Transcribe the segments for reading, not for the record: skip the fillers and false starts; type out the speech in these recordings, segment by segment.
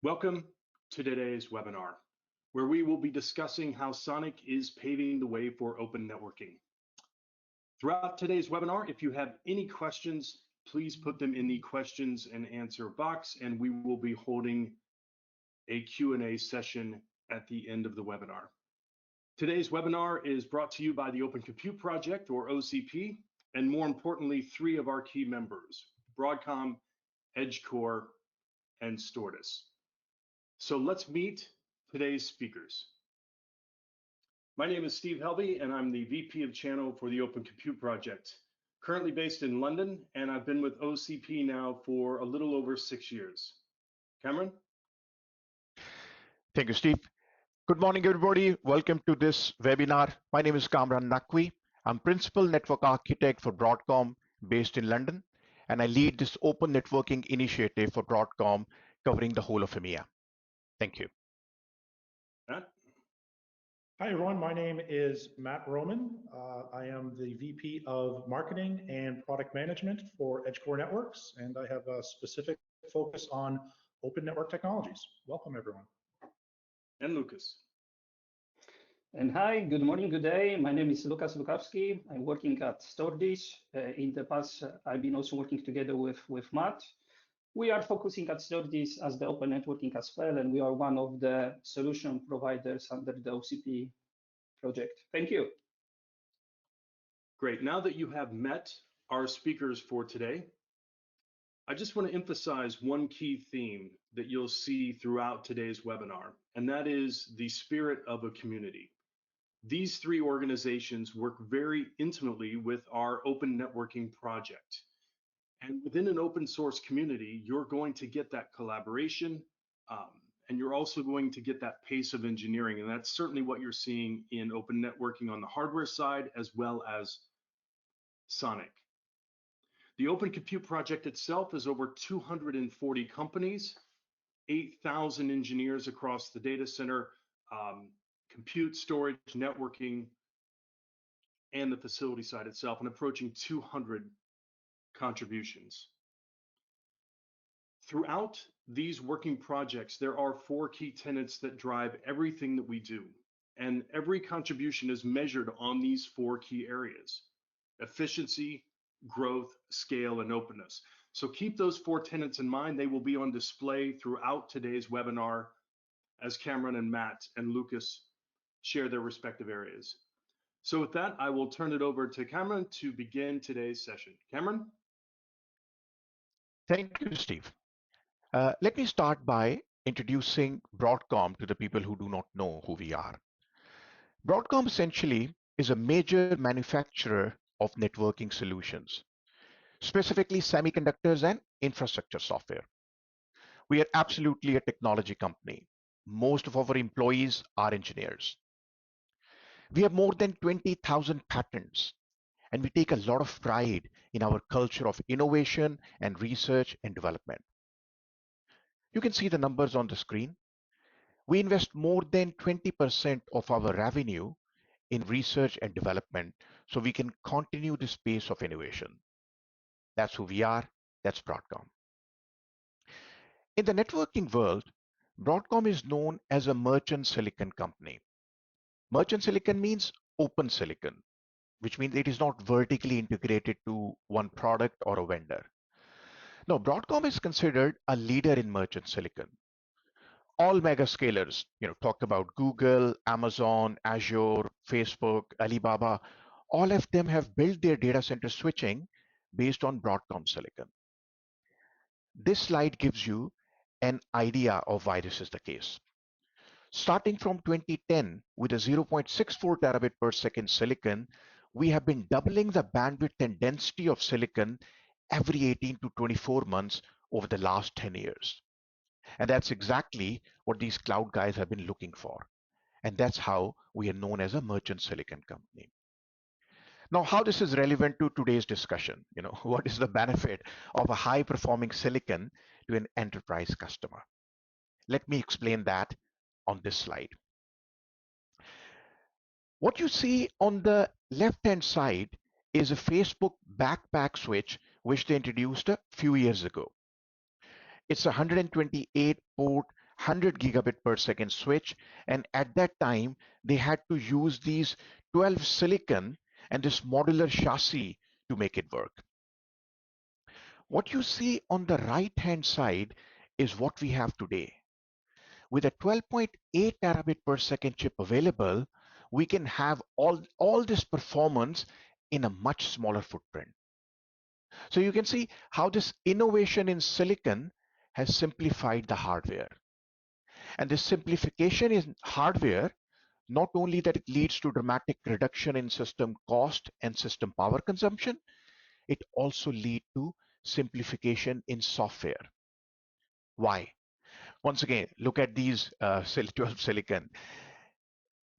Welcome to today's webinar, where we will be discussing how SONiC is paving the way for open networking. Throughout today's webinar, if you have any questions, please put them in the questions and answer box, and we will be holding a Q&A session at the end of the webinar. Today's webinar is brought to you by the Open Compute Project, or OCP, and more importantly, 3 of our key members, Broadcom, Edgecore, and STORDIS. So let's meet today's speakers. My name is Steve Helby, and I'm the VP of Channel for the Open Compute Project, currently based in London, and I've been with OCP now for a little over 6 years. Cameron? Thank you, Steve. Good morning, everybody. Welcome to this webinar. My name is Kamran Naqvi. I'm Principal Network Architect for Broadcom based in London, and I lead this open networking initiative for Broadcom covering the whole of EMEA. Thank you. Matt? Hi, everyone. My name is Matt Roman. I am the VP of Marketing and Product Management for Edgecore Networks, and I have a specific focus on open network technologies. Welcome, everyone. And Lucas. And hi, good morning, good day. My name is Lucas Lukowski. I'm working at STORDIS. In the past, I've been also working together with Matt. We are focusing at STORDIS as the open networking as well, and we are one of the solution providers under the OCP project. Thank you. Great. Now that you have met our speakers for today, I just want to emphasize one key theme that you'll see throughout today's webinar, and that is the spirit of a community. These 3 organizations work very intimately with our open networking project. And within an open source community, you're going to get that collaboration, and you're also going to get that pace of engineering. And that's certainly what you're seeing in open networking on the hardware side, as well as SONiC. The Open Compute Project itself is over 240 companies, 8,000 engineers across the data center, compute, storage, networking, and the facility side itself, and approaching 200 contributions. Throughout these working projects, there are 4 key tenets that drive everything that we do, and every contribution is measured on these 4 key areas: efficiency, growth, scale, and openness. So keep those 4 tenets in mind. They will be on display throughout today's webinar as Cameron and Matt and Lucas share their respective areas. So with that, I will turn it over to Cameron to begin today's session. Cameron? Thank you, Steve. Let me start by introducing Broadcom to the people who do not know who we are. Broadcom essentially is a major manufacturer of networking solutions, specifically semiconductors and infrastructure software. We are absolutely a technology company. Most of our employees are engineers. We have more than 20,000 patents, and we take a lot of pride in our culture of innovation and research and development. You can see the numbers on the screen. We invest more than 20% of our revenue in research and development so we can continue this pace of innovation. That's who we are. That's Broadcom. In the networking world, Broadcom is known as a merchant silicon company. Merchant silicon means open silicon, which means it is not vertically integrated to one product or a vendor. Now, Broadcom is considered a leader in merchant silicon. All mega scalers, talk about Google, Amazon, Azure, Facebook, Alibaba, all of them have built their data center switching based on Broadcom silicon. This slide gives you an idea of why this is the case. Starting from 2010 with a 0.64 terabit per second silicon, we have been doubling the bandwidth and density of silicon every 18 to 24 months over the last 10 years. And that's exactly what these cloud guys have been looking for. And that's how we are known as a merchant silicon company. Now, how this is relevant to today's discussion, what is the benefit of a high performing silicon to an enterprise customer? Let me explain that on this slide. What you see on the left-hand side is a Facebook backpack switch, which they introduced a few years ago. It's a 128 port 100 gigabit per second switch. And at that time, they had to use these 12 silicon and this modular chassis to make it work. What you see on the right-hand side is what we have today. With a 12.8 terabit per second chip available, we can have all this performance in a much smaller footprint. So you can see how this innovation in silicon has simplified the hardware. And this simplification in hardware, not only that it leads to dramatic reduction in system cost and system power consumption, it also leads to simplification in software. Why? Once again, look at these 12 silicon.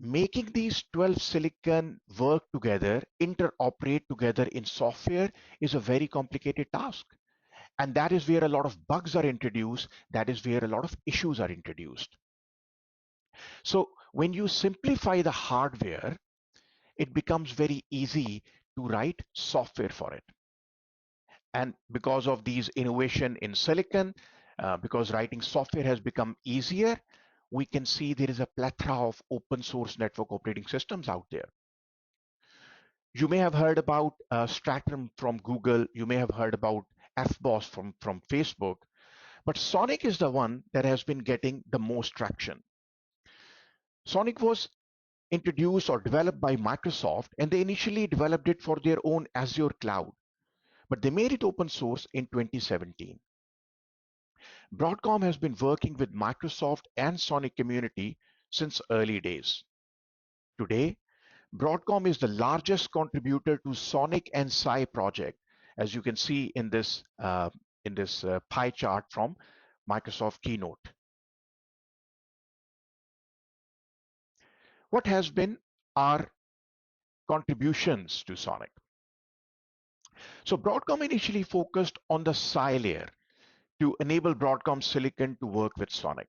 Making these 12 silicon work together, interoperate together in software is a very complicated task. And that is where a lot of bugs are introduced. That is where a lot of issues are introduced. So when you simplify the hardware, it becomes very easy to write software for it. And because of these innovation in silicon, because writing software has become easier, we can see there is a plethora of open source network operating systems out there. You may have heard about Stratum from Google. You may have heard about FBOSS from Facebook, but SONiC is the one that has been getting the most traction. SONiC was introduced or developed by Microsoft, and they initially developed it for their own Azure cloud, but they made it open source in 2017. Broadcom has been working with Microsoft and SONiC community since early days. Today, Broadcom is the largest contributor to SONiC and SI project, as you can see in this pie chart from Microsoft Keynote. What has been our contributions to SONiC? So Broadcom initially focused on the SI layer to enable Broadcom Silicon to work with SONiC.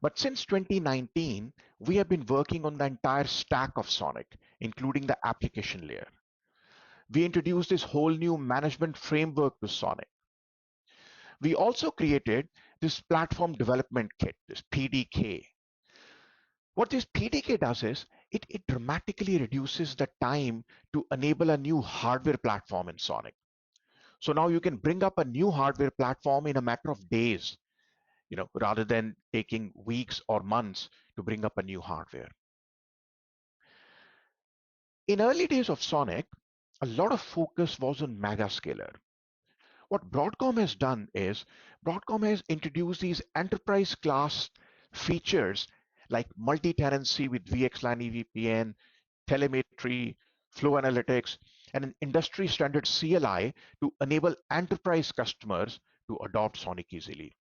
But since 2019, we have been working on the entire stack of SONiC, including the application layer. We introduced this whole new management framework to SONiC. We also created this platform development kit, this PDK. What this PDK does is it dramatically reduces the time to enable a new hardware platform in SONiC. So now you can bring up a new hardware platform in a matter of days, rather than taking weeks or months to bring up a new hardware. In early days of SONiC, a lot of focus was on megascaler. What Broadcom has done is Broadcom has introduced these enterprise class features like multi-tenancy with VXLAN EVPN, telemetry, flow analytics, and an industry standard CLI to enable enterprise customers to adopt SONiC easily.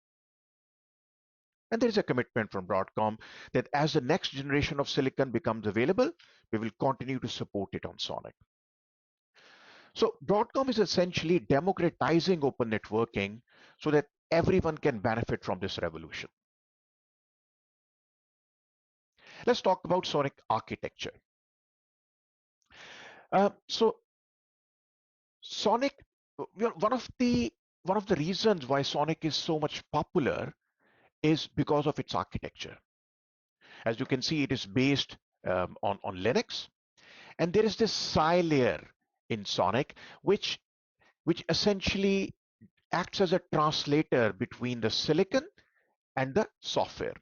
And there is a commitment from Broadcom that as the next generation of silicon becomes available, we will continue to support it on SONiC. So Broadcom is essentially democratizing open networking so that everyone can benefit from this revolution. Let's talk about SONiC architecture. So SONiC, one of the reasons why SONiC is so much popular is because of its architecture. As you can see, it is based on Linux, and there is this SI layer in SONiC, which essentially acts as a translator between the silicon and the software.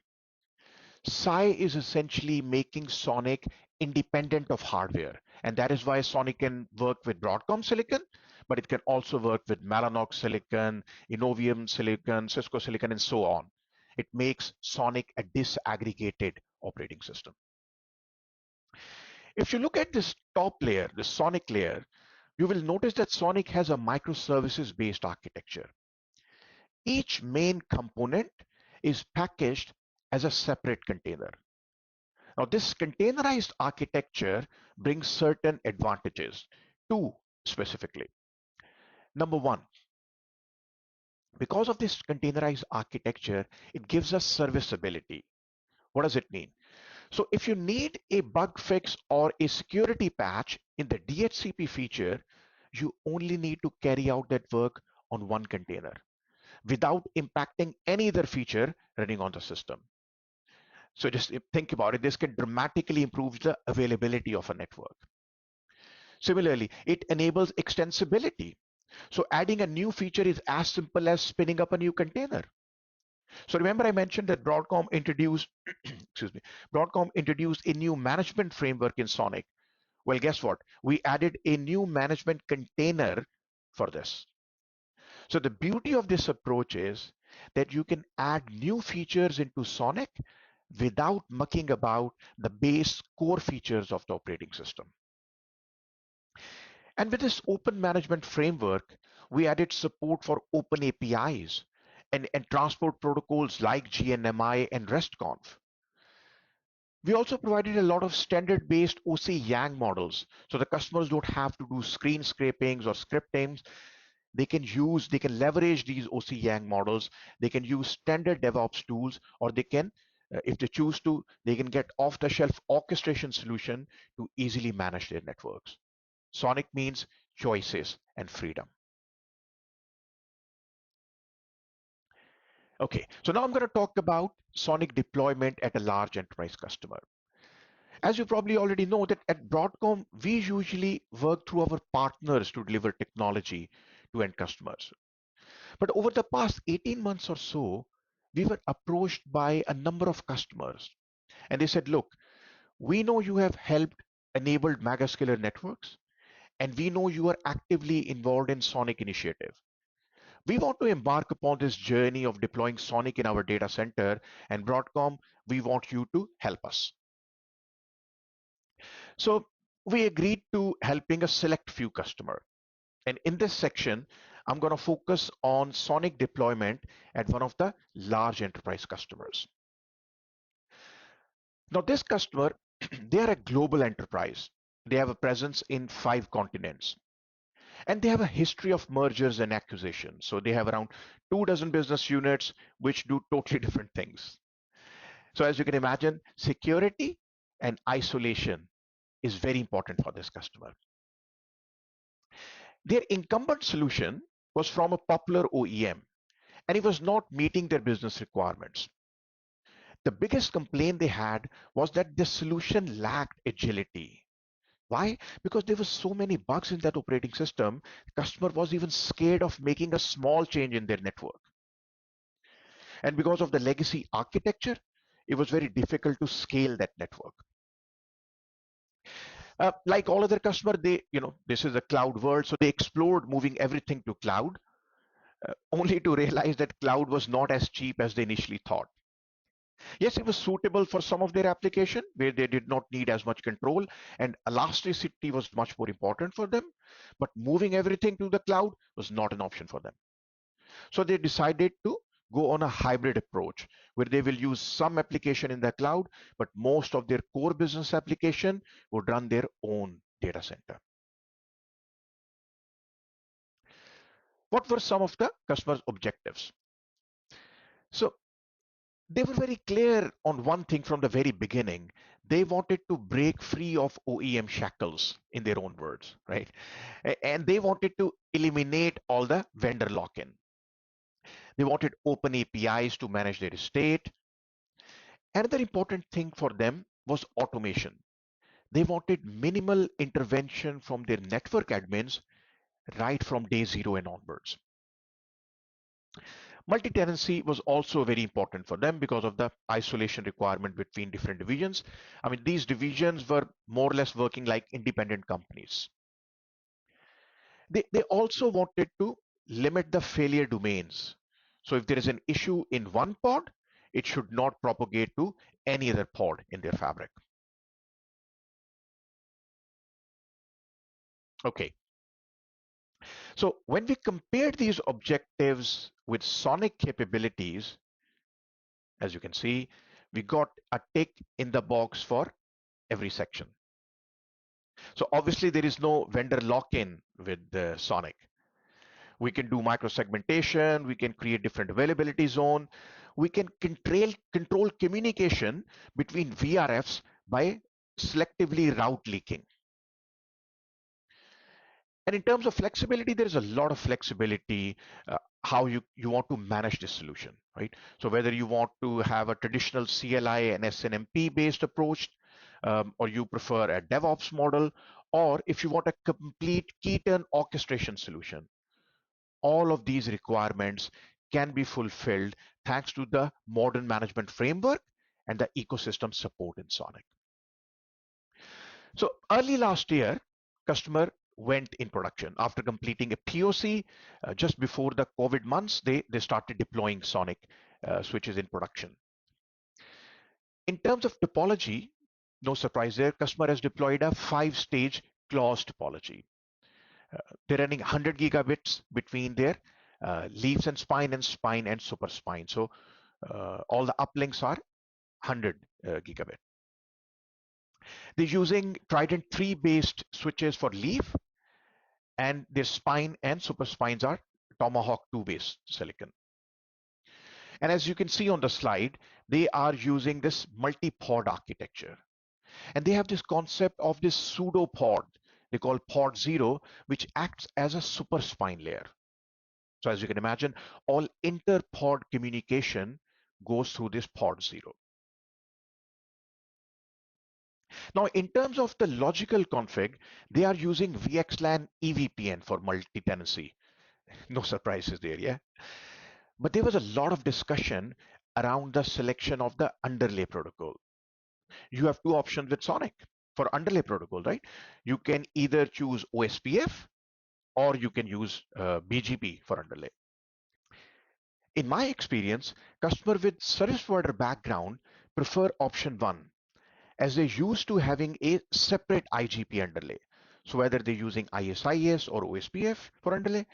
SI is essentially making SONiC independent of hardware, and that is why SONiC can work with Broadcom silicon, but it can also work with Mellanox silicon, Innovium silicon, Cisco silicon, and so on. It makes SONiC a disaggregated operating system. If you look at this top layer, the SONiC layer, you will notice that SONiC has a microservices-based architecture. Each main component is packaged as a separate container. Now, this containerized architecture brings certain advantages, two specifically. Number one, because of this containerized architecture, it gives us serviceability. What does it mean? So if you need a bug fix or a security patch in the DHCP feature, you only need to carry out that work on one container. without impacting any other feature running on the system. So just think about it, this can dramatically improve the availability of a network. Similarly, it enables extensibility. So adding a new feature is as simple as spinning up a new container. So remember I mentioned that Broadcom introduced, excuse me, Broadcom introduced a new management framework in SONiC. Well, guess what? We added a new management container for this. So the beauty of this approach is that you can add new features into SONiC without mucking about the base core features of the operating system. And with this open management framework, we added support for open APIs and transport protocols like GNMI and RESTconf. We also provided a lot of standard-based OC Yang models, so the customers don't have to do screen scrapings or scriptings. They can leverage these OC Yang models. They can use standard DevOps tools, or they can, if they choose to, they can get off-the-shelf orchestration solution to easily manage their networks. SONiC means choices and freedom. Okay, so now I'm going to talk about SONiC deployment at a large enterprise customer. As you probably already know that at Broadcom, we usually work through our partners to deliver technology to end customers. But over the past 18 months or so, we were approached by a number of customers. And they said, look, we know you have helped enabled megascaler networks, and we know you are actively involved in SONiC initiative. We want to embark upon this journey of deploying SONiC in our data center, and Broadcom, we want you to help us. So we agreed to helping a select few customers. And in this section, I'm going to focus on SONiC deployment at one of the large enterprise customers. Now this customer, they are a global enterprise. They have a presence in 5 continents. And they have a history of mergers and acquisitions. So they have around 24 business units, which do totally different things. So as you can imagine, security and isolation is very important for this customer. Their incumbent solution was from a popular OEM, and it was not meeting their business requirements. The biggest complaint they had was that the solution lacked agility. Why? Because there were so many bugs in that operating system, the customer was even scared of making a small change in their network. And because of the legacy architecture, it was very difficult to scale that network. Like all other customers, this is a cloud world, so they explored moving everything to cloud, only to realize that cloud was not as cheap as they initially thought. Yes, it was suitable for some of their application where they did not need as much control, and elasticity was much more important for them, but moving everything to the cloud was not an option for them. So they decided to go on a hybrid approach where they will use some application in the cloud, but most of their core business application would run their own data center. What were some of the customer's objectives? So they were very clear on one thing from the very beginning. They wanted to break free of OEM shackles, in their own words, right? And they wanted to eliminate all the vendor lock-in. They wanted open APIs to manage their estate. Another important thing for them was automation. They wanted minimal intervention from their network admins right from day 0 and onwards. Multi-tenancy was also very important for them because of the isolation requirement between different divisions. I mean, these divisions were more or less working like independent companies. They also wanted to limit the failure domains. So if there is an issue in one pod, it should not propagate to any other pod in their fabric. Okay. So when we compared these objectives with SONiC capabilities, as you can see, we got a tick in the box for every section. So obviously there is no vendor lock-in with the SONiC. We can do microsegmentation, we can create different availability zone, we can control communication between VRFs by selectively route leaking. And in terms of flexibility, there is a lot of flexibility. how you want to manage this solution, right? So whether you want to have a traditional CLI and SNMP based approach, or you prefer a DevOps model, or if you want a complete key turn orchestration solution, all of these requirements can be fulfilled thanks to the modern management framework and the ecosystem support in SONiC. So early last year, customer went in production. After completing a POC, just before the COVID months, they started deploying SONiC switches in production. In terms of topology, no surprise there, customer has deployed a 5-stage clause topology. They're running 100 gigabits between their leaves and spine and super spine. So all the uplinks are 100 gigabit. They're using Trident 3 based switches for leaf, and their spine and super spines are Tomahawk 2 based silicon. And as you can see on the slide, they are using this multi-pod architecture. And they have this concept of this pseudo pod, they call pod 0, which acts as a super spine layer. So as you can imagine, all inter-pod communication goes through this pod 0. Now, in terms of the logical config, they are using VXLAN EVPN for multi-tenancy. No surprises there, yeah? But there was a lot of discussion around the selection of the underlay protocol. You have two options with SONiC for underlay protocol, right? You can either choose OSPF or you can use BGP for underlay. In my experience, customers with service provider background prefer option 1, as they're used to having a separate IGP underlay. So whether they're using ISIS or OSPF for underlay,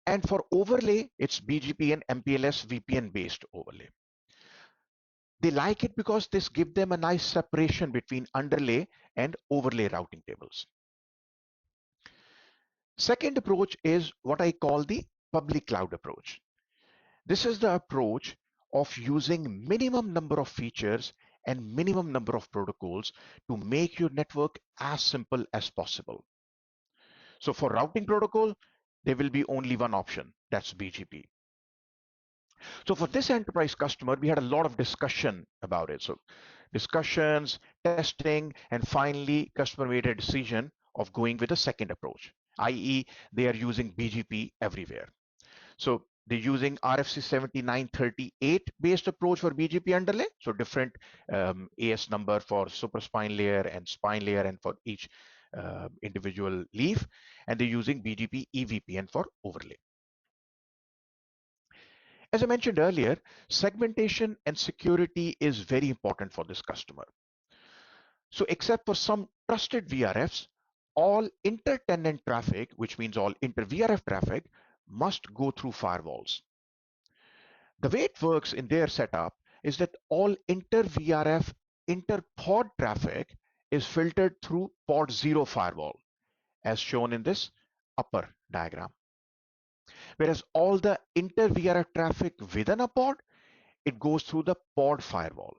and for overlay, it's BGP and MPLS VPN based overlay. They like it because this gives them a nice separation between underlay and overlay routing tables. Second approach is what I call the public cloud approach. This is the approach of using minimum number of features and minimum number of protocols to make your network as simple as possible. So for routing protocol, there will be only one option, that's BGP. So for this enterprise customer, we had a lot of discussion about it. So discussions, testing, and finally customer made a decision of going with a second approach, i.e. they are using BGP everywhere. So they're using RFC 7938 based approach for BGP underlay. So different AS number for super spine layer and spine layer and for each individual leaf. And they're using BGP EVPN for overlay. As I mentioned earlier, segmentation and security is very important for this customer. So except for some trusted VRFs, all inter-tenant traffic, which means all inter-VRF traffic, must go through firewalls. The way it works in their setup is that all inter-VRF, inter-pod traffic is filtered through pod 0 firewall, as shown in this upper diagram. Whereas all the inter-VRF traffic within a pod, it goes through the pod firewall.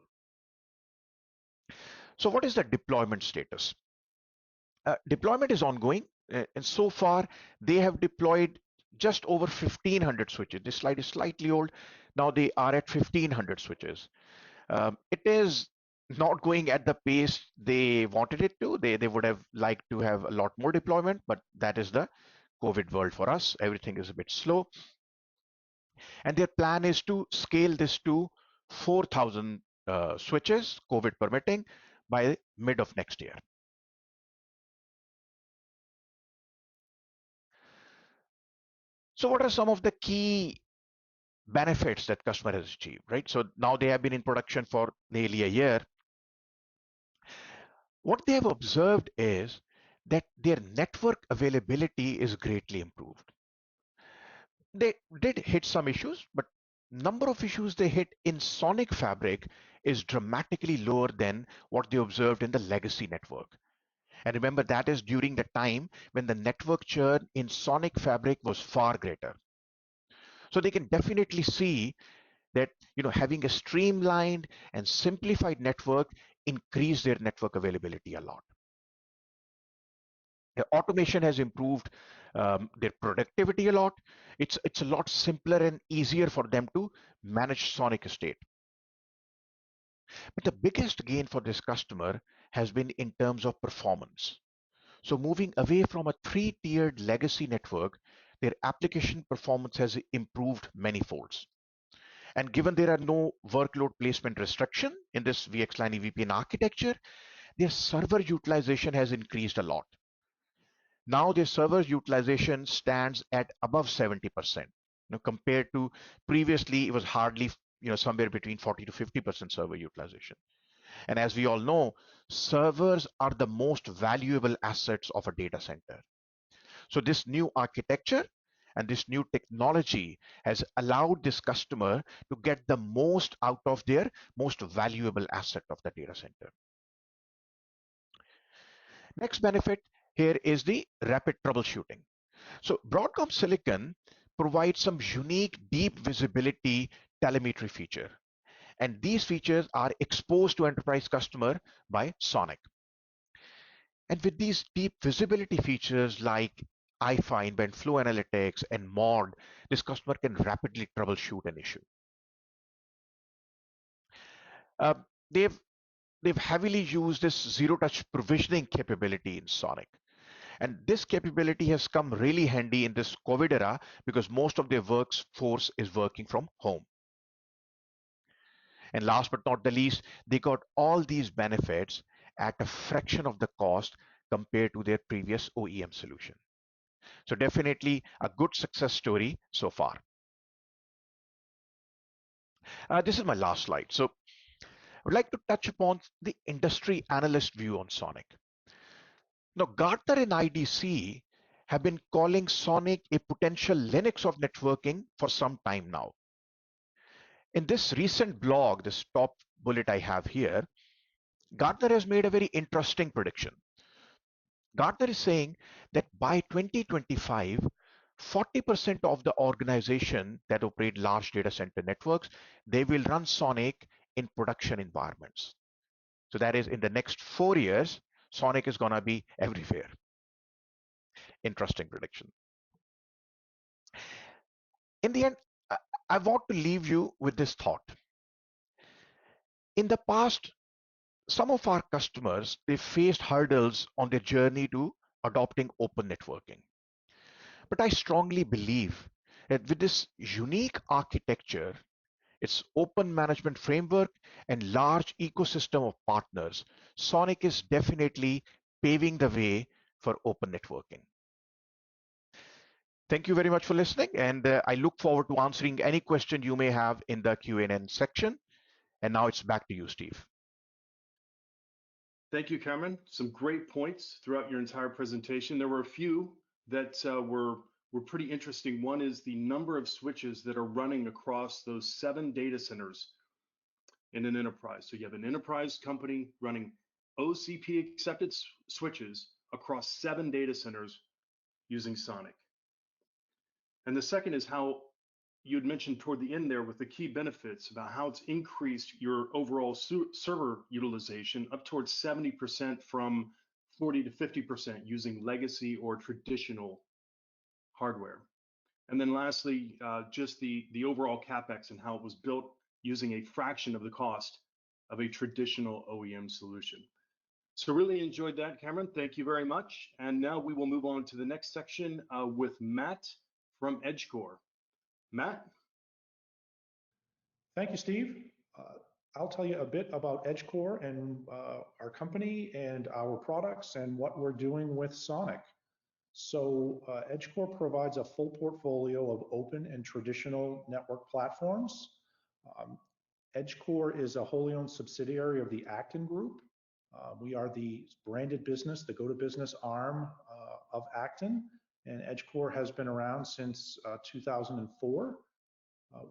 So what is the deployment status? Deployment is ongoing, and so far they have deployed just over 1,500 switches. This slide is slightly old. Now they are at 1,500 switches. It is not going at the pace they wanted it to. They would have liked to have a lot more deployment, but that is the COVID world for us. Everything is a bit slow. And their plan is to scale this to 4,000 switches, COVID permitting, by mid of next year. So what are some of the key benefits that customer has achieved, right? So now they have been in production for nearly a year. What they have observed is that their network availability is greatly improved. They did hit some issues, but number of issues they hit in SONiC fabric is dramatically lower than what they observed in the legacy network. And remember, that is during the time when the network churn in SONiC fabric was far greater. So they can definitely see that having a streamlined and simplified network increased their network availability a lot. Automation has improved their productivity a lot. It's a lot simpler and easier for them to manage SONiC estate. But the biggest gain for this customer has been in terms of performance. So moving away from a three-tiered legacy network, their application performance has improved many folds. And given there are no workload placement restriction in this VXLAN EVPN architecture, their server utilization has increased a lot. Now their server utilization stands at above 70%. Compared to previously, it was hardly somewhere between 40 to 50% server utilization. And as we all know, servers are the most valuable assets of a data center. So this new architecture and this new technology has allowed this customer to get the most out of their most valuable asset of the data center. Next benefit here is the rapid troubleshooting. So Broadcom Silicon provides some unique deep visibility telemetry feature. And these features are exposed to enterprise customer by SONiC. And with these deep visibility features like iFind and Flow Analytics and MOD, this customer can rapidly troubleshoot an issue. They've heavily used this zero-touch provisioning capability in SONiC. And this capability has come really handy in this COVID era because most of their workforce is working from home. And last but not the least, they got all these benefits at a fraction of the cost compared to their previous OEM solution. So definitely a good success story so far. This is my last slide. So I would like to touch upon the industry analyst view on SONiC. Now, Gartner and IDC have been calling SONiC a potential Linux of networking for some time now. In this recent blog, this top bullet I have here, Gartner has made a very interesting prediction. Gartner is saying that by 2025, 40% of the organization that operate large data center networks, they will run SONiC in production environments. So that is in the next 4 years, SONiC is going to be everywhere. Interesting prediction. In the end, I want to leave you with this thought. In the past, some of our customers, they faced hurdles on their journey to adopting open networking. But I strongly believe that with this unique architecture, its open management framework and large ecosystem of partners, SONiC is definitely paving the way for open networking. Thank you very much for listening, and I look forward to answering any question you may have in the Q&A section. And now it's back to you, Steve. Thank you, Cameron. Some great points throughout your entire presentation. There were a few that were pretty interesting. One is the number of switches that are running across those 7 data centers in an enterprise. So you have an enterprise company running OCP accepted switches across 7 data centers using SONiC. And the second is how you'd mentioned toward the end there with the key benefits about how it's increased your overall server utilization up towards 70% from 40 to 50% using legacy or traditional hardware. And then lastly, just the overall CapEx and how it was built using a fraction of the cost of a traditional OEM solution. So really enjoyed that, Cameron. Thank you very much. And now we will move on to the next section with Matt from Edgecore. Matt? Thank you, Steve. I'll tell you a bit about Edgecore and our company and our products and what we're doing with SONiC. So Edgecore provides a full portfolio of open and traditional network platforms. Edgecore is a wholly owned subsidiary of the Acton Group. We are the branded business, the go-to-business arm of Acton, and Edgecore has been around since 2004.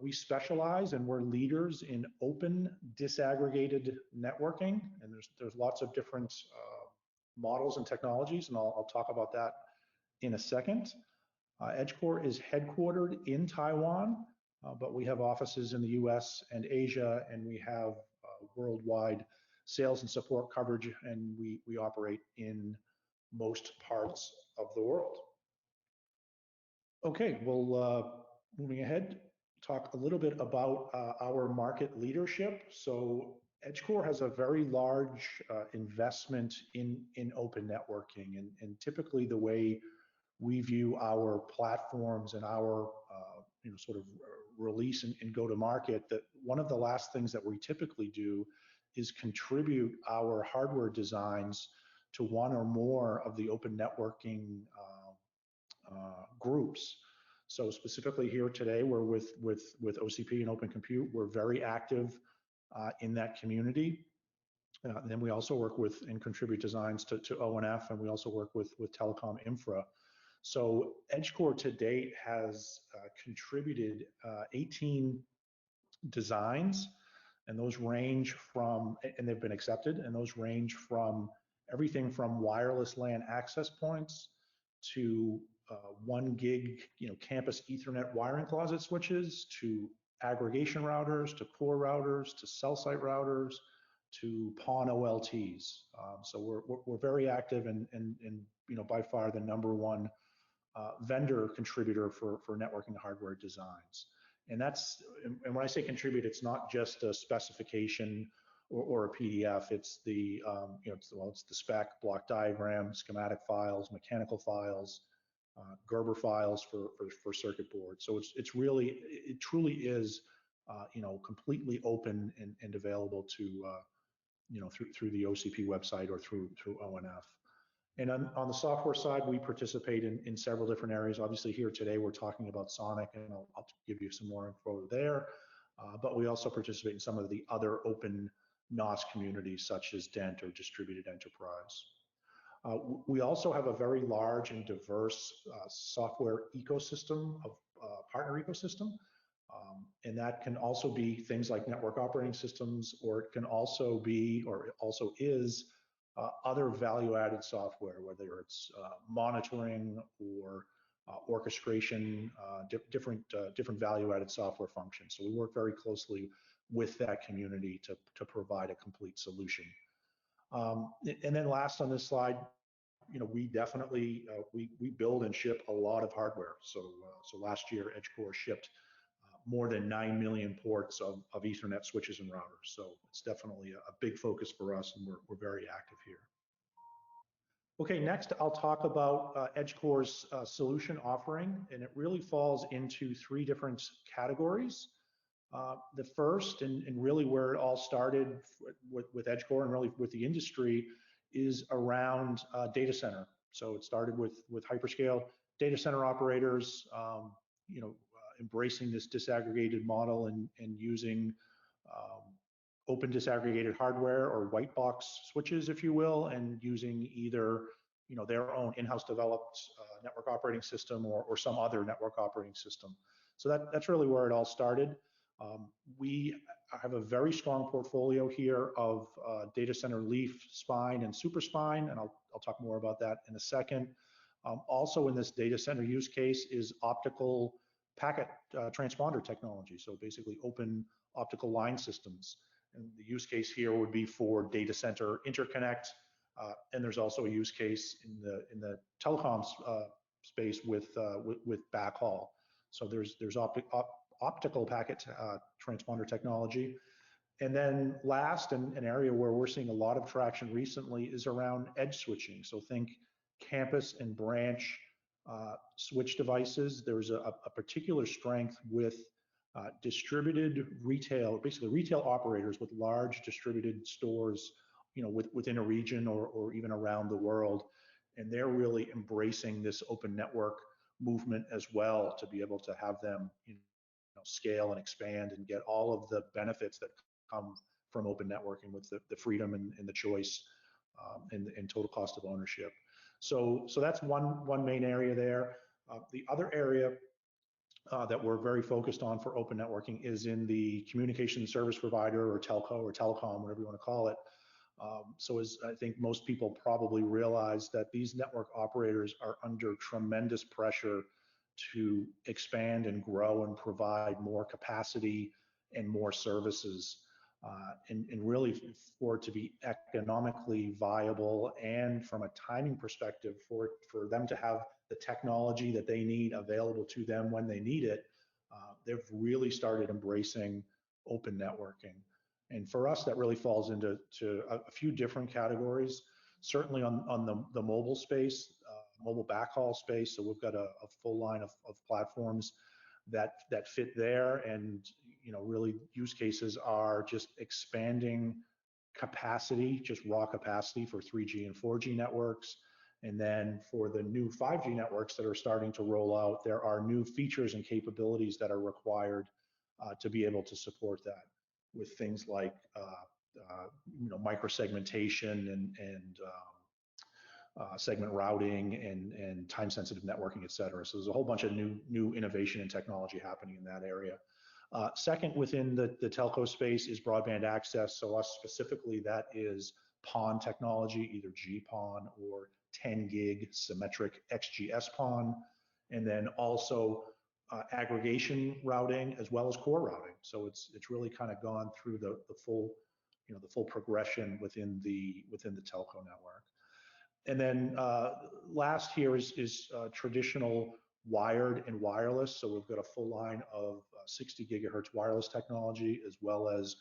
We specialize and we're leaders in open disaggregated networking, and there's lots of different models and technologies, and I'll talk about that in a second. Edgecore is headquartered in Taiwan, but we have offices in the US and Asia, and we have worldwide sales and support coverage, and we operate in most parts of the world. Okay, well, moving ahead, talk a little bit about our market leadership. So Edgecore has a very large investment in open networking, and typically the way we view our platforms and our sort of release and go to market, that one of the last things that we typically do is contribute our hardware designs to one or more of the open networking groups. So specifically here today, we're with OCP and Open Compute. We're very active in that community. And then we also work with and contribute designs to ONF, and we also work with telecom infra. So Edgecore to date has contributed 18 designs, and those range from, and they've been accepted, and those range from everything from wireless LAN access points to 1 gig, campus Ethernet wiring closet switches, to aggregation routers, to core routers, to cell site routers, to PON OLTs. So we're very active and by far the #1 vendor contributor for networking hardware designs. And when I say contribute, it's not just a specification or a PDF. It's the it's the spec, block diagram, schematic files, mechanical files, Gerber files for circuit boards. So it truly is completely open and available to through the OCP website or through ONF. And on the software side, we participate in several different areas. Obviously here today, we're talking about SONiC, and I'll give you some more info there. But we also participate in some of the other open NOS communities, such as DENT or Distributed Enterprise. We also have a very large and diverse software ecosystem, partner ecosystem. And that can also be things like network operating systems, or it can also be, or it also is, other value-added software, whether it's monitoring or orchestration, different value-added software functions. So we work very closely with that community to provide a complete solution. And then last on this slide, we definitely we build and ship a lot of hardware. So last year, Edgecore shipped more than 9 million ports of Ethernet switches and routers. So it's definitely a big focus for us, and we're very active here. Okay, next I'll talk about Edgecore's solution offering, and it really falls into 3 different categories. The first, and really where it all started with Edgecore and really with the industry, is around data center. So it started with hyperscale data center operators, embracing this disaggregated model and using open disaggregated hardware or white box switches, if you will, and using either their own in-house developed network operating system or some other network operating system. So that's really where it all started. We have a very strong portfolio here of data center leaf, spine, and super spine, and I'll talk more about that in a second. Also in this data center use case is optical packet transponder technology, so basically open optical line systems. And the use case here would be for data center interconnect, and there's also a use case in the telecoms space with backhaul. So there's optical packet transponder technology. And then last, an area where we're seeing a lot of traction recently is around edge switching. So think campus and branch switch devices. There's a particular strength with distributed retail, basically retail operators with large distributed stores, within a region or even around the world. And they're really embracing this open network movement as well, to be able to have them scale and expand and get all of the benefits that come from open networking with the freedom and the choice and total cost of ownership. So that's one main area there. The other area that we're very focused on for open networking is in the communication service provider or telco or telecom, whatever you want to call it. So as I think most people probably realize, that these network operators are under tremendous pressure to expand and grow and provide more capacity and more services. and really for it to be economically viable, and from a timing perspective for them to have the technology that they need available to them when they need it, they've really started embracing open networking. And for us, that really falls into a few different categories. Certainly on the mobile space, mobile backhaul space. So we've got a full line of platforms that fit there, and really use cases are just expanding capacity, just raw capacity for 3G and 4G networks. And then for the new 5G networks that are starting to roll out, there are new features and capabilities that are required to be able to support that, with things like microsegmentation and segment routing and time-sensitive networking, et cetera. So there's a whole bunch of new innovation and technology happening in that area. Second, within the telco space is broadband access. So us specifically, that is PON technology, either GPON or 10 gig symmetric XGS-PON, and then also aggregation routing as well as core routing. So it's really kind of gone through the full progression within the telco network. And then last here is traditional wired and wireless. So we've got a full line of 60 gigahertz wireless technology, as well as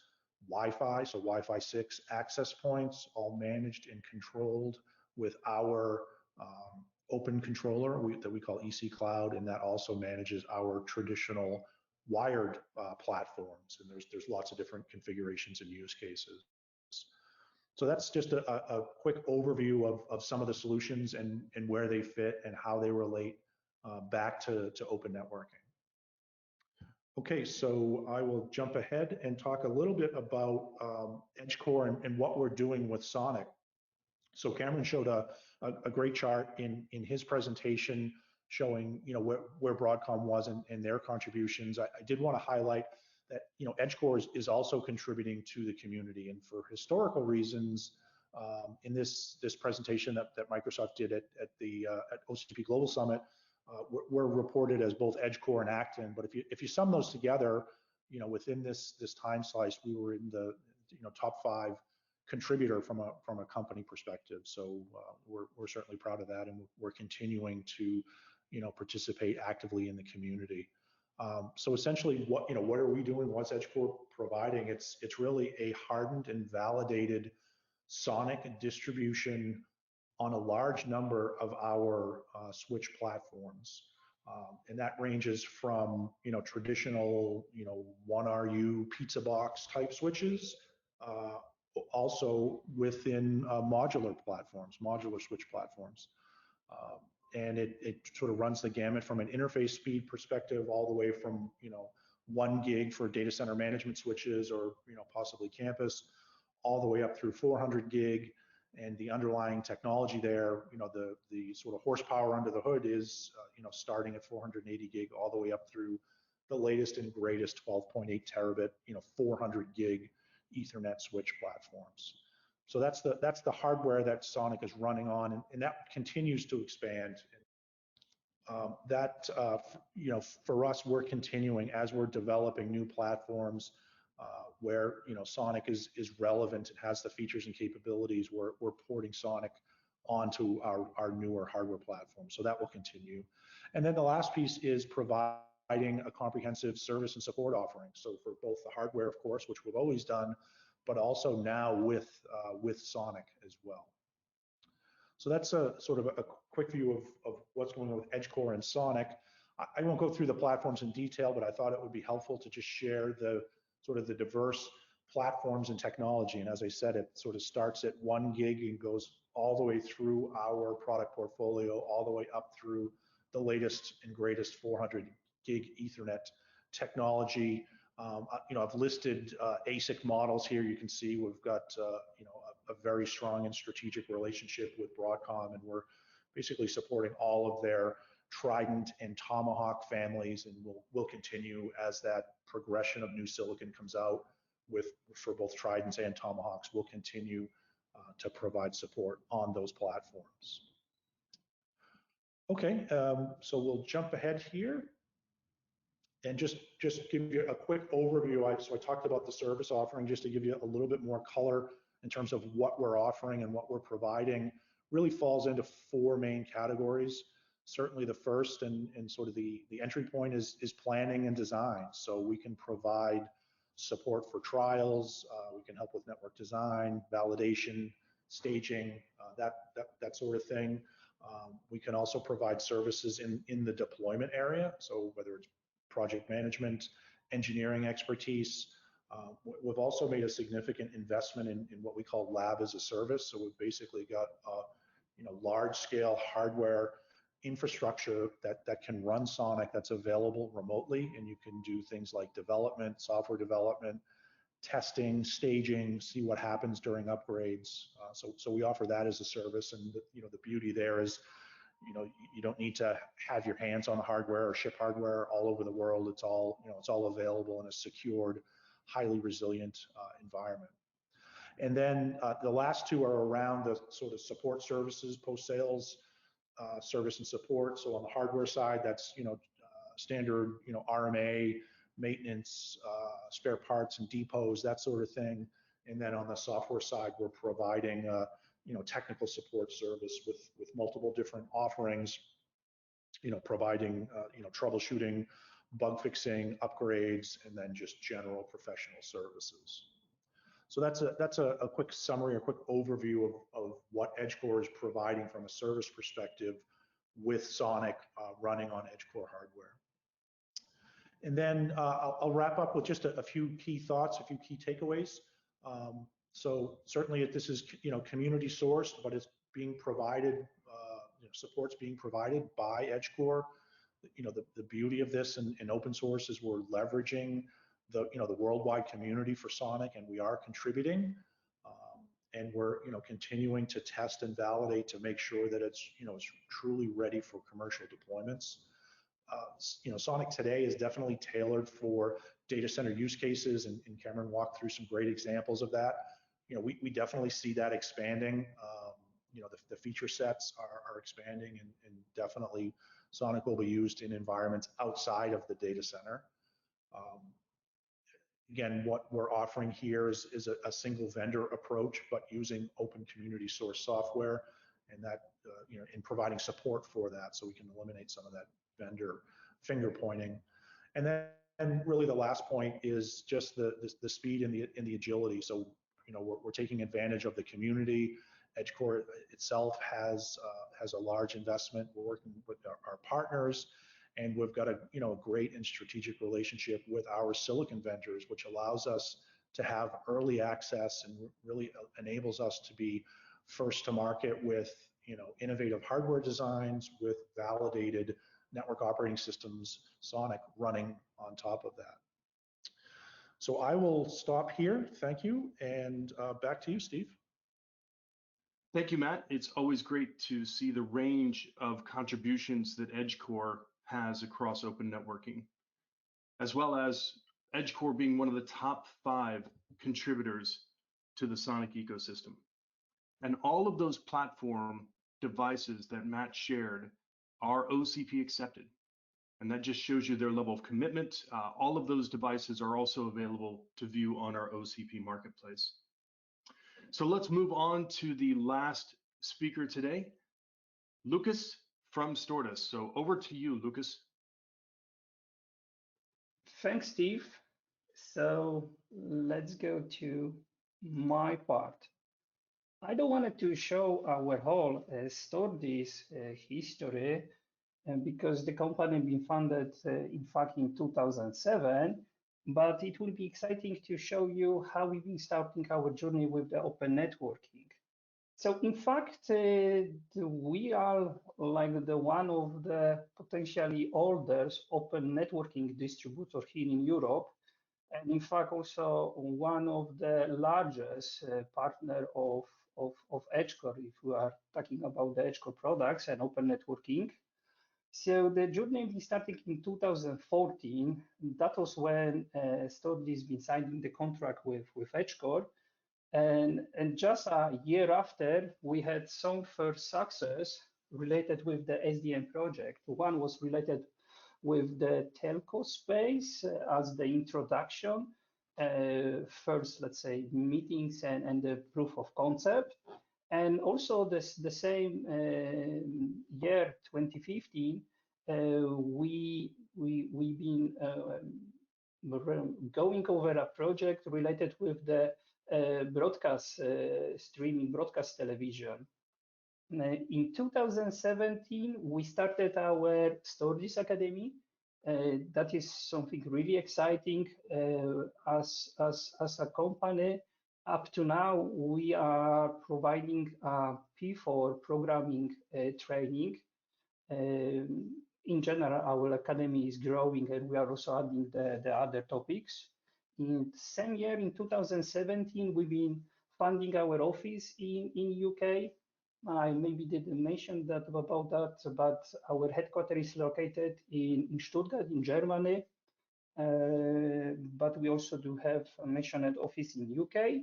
Wi-Fi, so Wi-Fi 6 access points, all managed and controlled with our open controller that we call EC Cloud, and that also manages our traditional wired platforms. And there's lots of different configurations and use cases. So that's just a quick overview of some of the solutions and where they fit and how they relate back to open networking. Okay, so I will jump ahead and talk a little bit about Edgecore and what we're doing with SONiC. So Cameron showed a great chart in his presentation showing where Broadcom was and their contributions. I did want to highlight that Edgecore is also contributing to the community, and for historical reasons, in this presentation that Microsoft did at OCP Global Summit, we're reported as both Edgecore and Acton. But if you sum those together, within this time slice, we were in the top 5 contributor from a company perspective. So we're certainly proud of that, and we're continuing to participate actively in the community. So essentially, what are we doing? What's Edgecore providing? It's really a hardened and validated SONiC distribution on a large number of our switch platforms, and that ranges from traditional 1RU pizza box type switches, also within modular switch platforms. And it sort of runs the gamut from an interface speed perspective all the way from 1 gig for data center management switches or possibly campus, all the way up through 400 gig. And the underlying technology there, the sort of horsepower under the hood is starting at 480 gig all the way up through the latest and greatest 12.8 terabit 400 gig Ethernet switch platforms. So that's the hardware that SONiC is running on, and that continues to expand. For us, we're continuing as we're developing new platforms where SONiC is relevant and has the features and capabilities. We're porting SONiC onto our newer hardware platform. So that will continue. And then the last piece is providing a comprehensive service and support offering. So for both the hardware, of course, which we've always done, but also now with SONiC as well. So that's a sort of a quick view of what's going on with Edgecore and SONiC. I won't go through the platforms in detail, but I thought it would be helpful to just share the sort of the diverse platforms and technology. And as I said, it sort of starts at 1 gig and goes all the way through our product portfolio, all the way up through the latest and greatest 400 gig Ethernet technology. I've listed ASIC models here. You can see we've got a very strong and strategic relationship with Broadcom, and we're basically supporting all of their Trident and Tomahawk families, and we'll continue as that progression of new silicon comes out for both Tridents and Tomahawks. We'll continue to provide support on those platforms. Okay, so we'll jump ahead here. And just give you a quick overview. So I talked about the service offering, just to give you a little bit more color in terms of what we're offering and what we're providing. Really falls into four main categories. Certainly the first and sort of the entry point is planning and design. So we can provide support for trials, we can help with network design, validation, staging, that sort of thing. We can also provide services in the deployment area. So whether it's project management, engineering expertise. We've also made a significant investment in what we call lab as a service. So we've basically got large scale hardware infrastructure that can run SONiC that's available remotely, and you can do things like development, software development, testing, staging, see what happens during upgrades. So we offer that as a service, and the beauty there is you don't need to have your hands on the hardware or ship hardware all over the world. It's all available in a secured, highly resilient environment. And then the last two are around the sort of support services, post-sales service and support. So on the hardware side, that's standard RMA, maintenance, spare parts and depots, that sort of thing. And then on the software side, we're providing technical support service with multiple different offerings, providing troubleshooting, bug fixing, upgrades, and then just general professional services. So that's a quick summary, a quick overview of what Edgecore is providing from a service perspective with SONiC running on Edgecore hardware. And then I'll wrap up with just a few key thoughts, a few key takeaways. So certainly this is community sourced, but it's being provided, support's being provided by Edgecore. The beauty of this in open source is we're leveraging the worldwide community for SONiC, and we are contributing, and we're continuing to test and validate to make sure that it's it's truly ready for commercial deployments. SONiC today is definitely tailored for data center use cases, and Cameron walked through some great examples of that. We definitely see that expanding. The feature sets are expanding, and definitely SONiC will be used in environments outside of the data center. Again, what we're offering here is a single vendor approach, but using open community source software, and that in providing support for that, so we can eliminate some of that vendor finger pointing. And then really the last point is just the speed and the agility. So we're taking advantage of the community. Edgecore itself has a large investment. We're working with our partners, and we've got a great and strategic relationship with our silicon vendors, which allows us to have early access and really enables us to be first to market with innovative hardware designs with validated network operating systems, SONiC running on top of that. So I will stop here. Thank you, and back to you, Steve. Thank you, Matt. It's always great to see the range of contributions that Edgecore has across open networking, as well as Edgecore being one of the top 5 contributors to the SONiC ecosystem. And all of those platform devices that Matt shared are OCP accepted. And that just shows you their level of commitment. All of those devices are also available to view on our OCP Marketplace. So let's move on to the last speaker today, Lucas from STORDIS. So over to you, Lucas. Thanks, Steve. So let's go to my part. I don't want to show our whole STORDIS history, because the company been founded in fact in 2007, but it will be exciting to show you how we've been starting our journey with the open networking. So in fact, we are like the one of the potentially oldest open networking distributor here in Europe, and in fact also one of the largest partner of Edgecore, if we are talking about the Edgecore products and open networking. So the journey we started in 2014. That was when STORDIS been signing the contract with Edgecore. And just a year after, we had some first success related with the SDN project. One was related with the telco space as the introduction. First, let's say, meetings and the proof of concept. And also the same year, 2015, we've been going over a project related with the broadcast, streaming broadcast television. In 2017, we started our STORDIS Academy. That is something really exciting as a company. Up to now, we are providing P4 programming training. In general, our academy is growing, and we are also adding the other topics. In the same year, in 2017, we've been funding our office in UK. I maybe didn't mention that about that, but our headquarters is located in Stuttgart, in Germany. But we also do have a mentioned office in UK.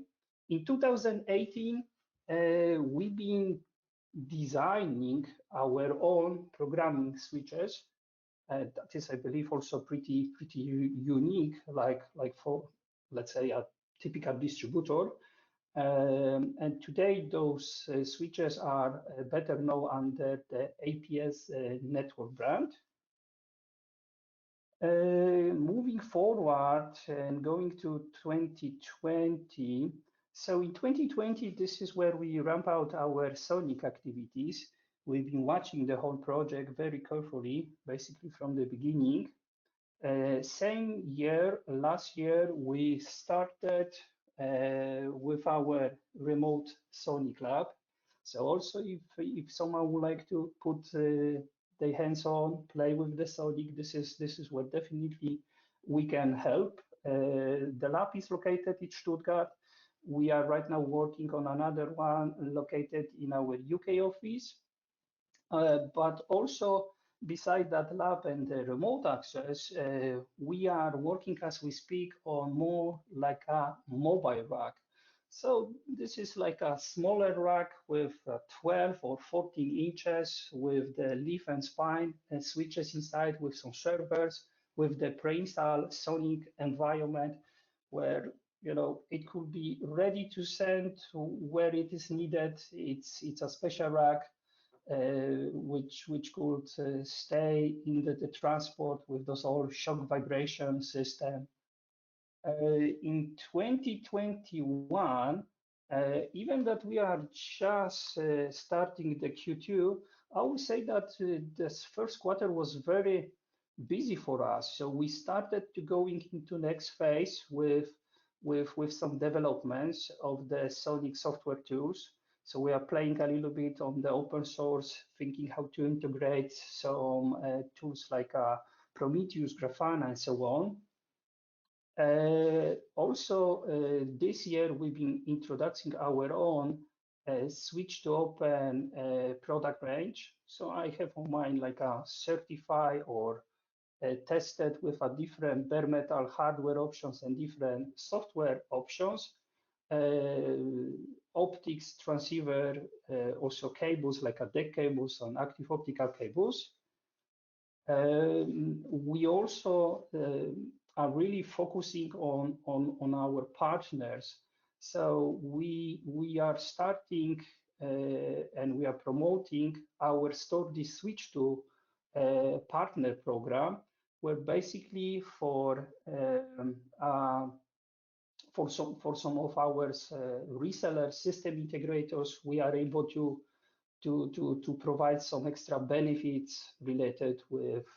In 2018, we've been designing our own programming switches. That is, I believe, also pretty unique, like for, let's say, a typical distributor. And today, those switches are better known under the APS network brand. Moving forward and going to 2020. So in 2020, this is where we ramp out our SONiC activities. We've been watching the whole project very carefully, basically from the beginning. Same year, last year, we started with our remote SONiC lab. So also, if someone would like to put their hands on, play with the SONiC, this is where definitely we can help. The lab is located in Stuttgart. We are right now working on another one located in our UK office. But also, beside that lab and the remote access, we are working as we speak on more like a mobile rack. So this is like a smaller rack with 12 or 14 inches with the leaf and spine and switches inside with some servers, with the pre-installed SONiC environment where, you know, it could be ready to send to where it is needed. It's a special rack which could stay in the transport with those all shock vibration system. In 2021, even that we are just starting the Q2, I would say that this first quarter was very busy for us. So we started to go into next phase with some developments of the SONiC software tools. So we are playing a little bit on the open source, thinking how to integrate some tools like Prometheus, Grafana, and so on. Also, this year we've been introducing our own switch to open product range. So I have on mine like a certified or tested with a different bare metal hardware options and different software options. Optics, transceiver, also cables like a DEC cables and active optical cables. We also are really focusing on our partners. So we are starting and we are promoting our STORDIS Switch to partner program, where basically for some of our reseller system integrators, we are able to provide some extra benefits related with,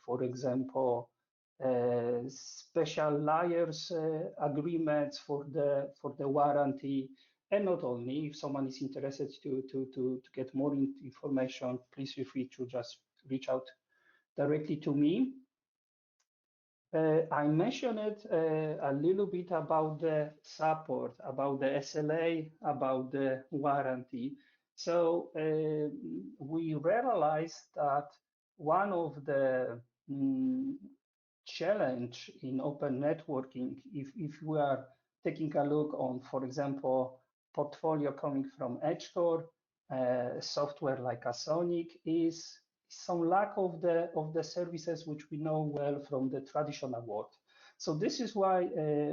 for example, special layers agreements for the warranty, and not only. If someone is interested to get more information, please feel free to just reach out directly to me. I mentioned it a little bit about the support, about the SLA, about the warranty. So we realized that one of the challenge in open networking, if we are taking a look on, for example, portfolio coming from Edgecore, software like a SONiC is some lack of the services which we know well from the traditional world. So this is why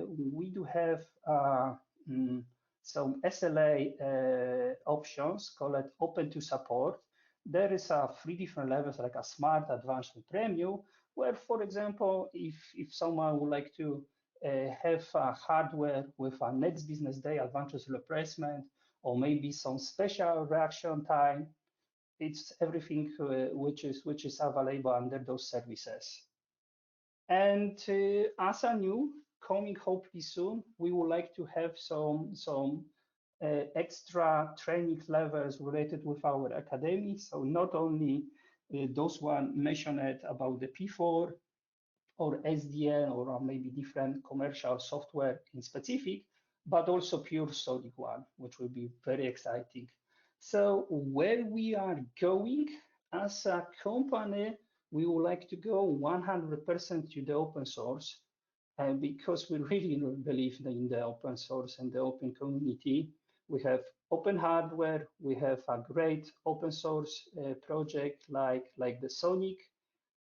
we do have some SLA options called open to support. There is 3 different levels, like a smart, advanced, and premium, where, for example, if someone would like to have hardware with a next business day advantage replacement, or maybe some special reaction time, it's everything which is available under those services. And as a new coming hopefully soon, we would like to have some extra training levels related with our academy. So not only those one mentioned about the P4 or SDN or maybe different commercial software in specific, but also pure SONiC one, which will be very exciting. So where we are going as a company, we would like to go 100% to the open source, because we really believe in the open source and the open community. We have open hardware, we have a great open source project like the SONiC.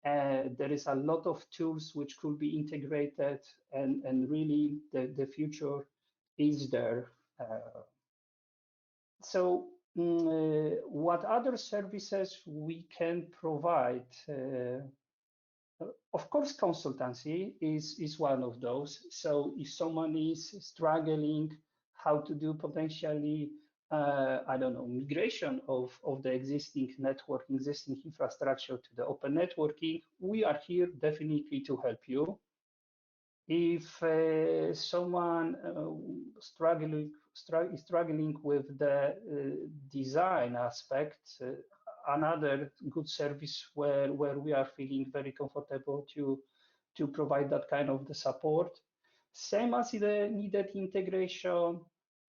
There is a lot of tools which could be integrated, and really the future is there. So what other services we can provide? Of course, consultancy is one of those. So if someone is struggling how to do potentially, I don't know, migration of the existing network, existing infrastructure to the open networking, we are here definitely to help you. If someone is struggling with the design aspect, another good service where we are feeling very comfortable to provide that kind of the support. Same as the needed integration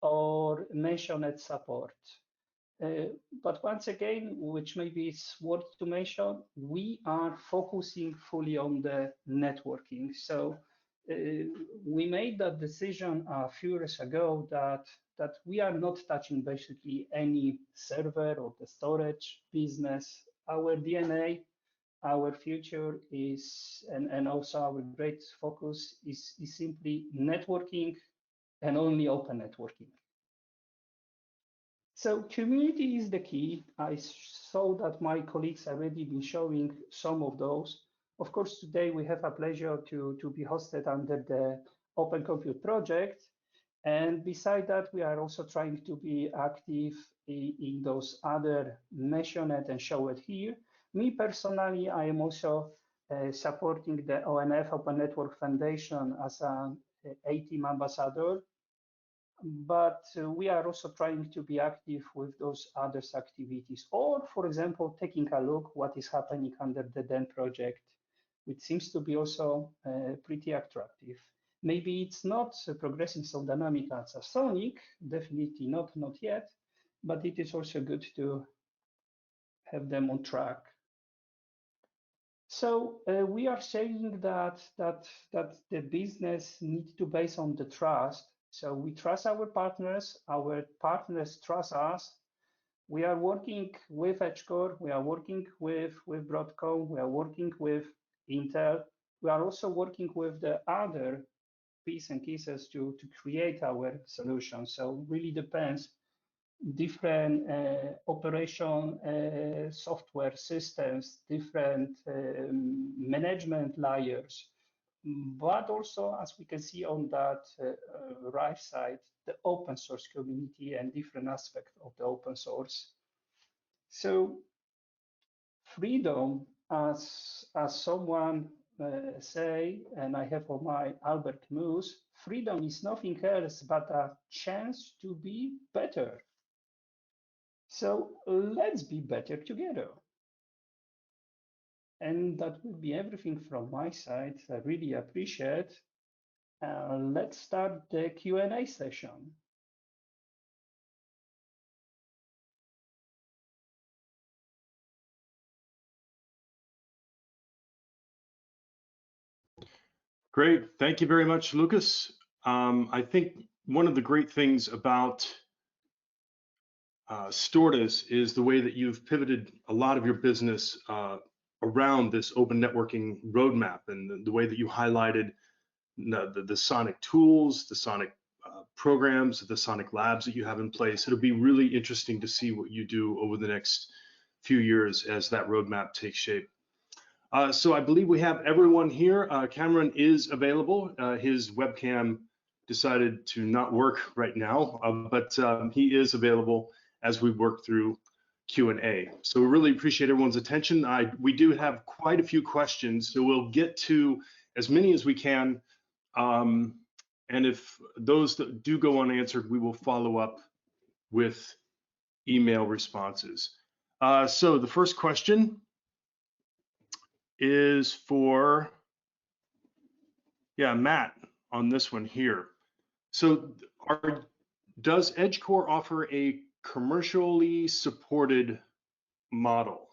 or mentioned support. But once again, which maybe is worth to mention, we are focusing fully on the networking. So we made that decision a few years ago that we are not touching basically any server or the storage business. Our DNA, our future is, and also our great focus is simply networking and only open networking. So community is the key. I saw that my colleagues already been showing some of those. Of course, today we have a pleasure to be hosted under the Open Compute project. And beside that, we are also trying to be active in those other mentioned and showed here. Me personally, I am also supporting the ONF Open Network Foundation as an A-Team ambassador. But we are also trying to be active with those other activities, or, for example, taking a look what is happening under the DEN project, which seems to be also pretty attractive. Maybe it's not progressing so dynamic as a SONiC, definitely not yet, but it is also good to have them on track. So we are saying that the business needs to base on the trust. So we trust our partners trust us. We are working with Edgecore, we are working with Broadcom, we are working with Intel. We are also working with the other pieces and pieces to create our solution. So really depends, different operation software systems, different management layers. But also, as we can see on that right side, the open source community and different aspects of the open source. So freedom, as someone say, and I have on my Albert Camus, freedom is nothing else but a chance to be better. So let's be better together. And that will be everything from my side. I really appreciate. Let's start the Q&A session. Great. Thank you very much, Lucas. I think one of the great things about STORDIS is the way that you've pivoted a lot of your business around this open networking roadmap, and the way that you highlighted the SONiC tools, the SONiC programs, the SONiC labs that you have in place. It'll be really interesting to see what you do over the next few years as that roadmap takes shape. So I believe we have everyone here. Cameron is available. His webcam decided to not work right now, but he is available as we work through Q&A. So we really appreciate everyone's attention. We do have quite a few questions, so we'll get to as many as we can. And if those that do go unanswered, we will follow up with email responses. So the first question is for, Matt on this one here. So does Edgecore offer a commercially supported model?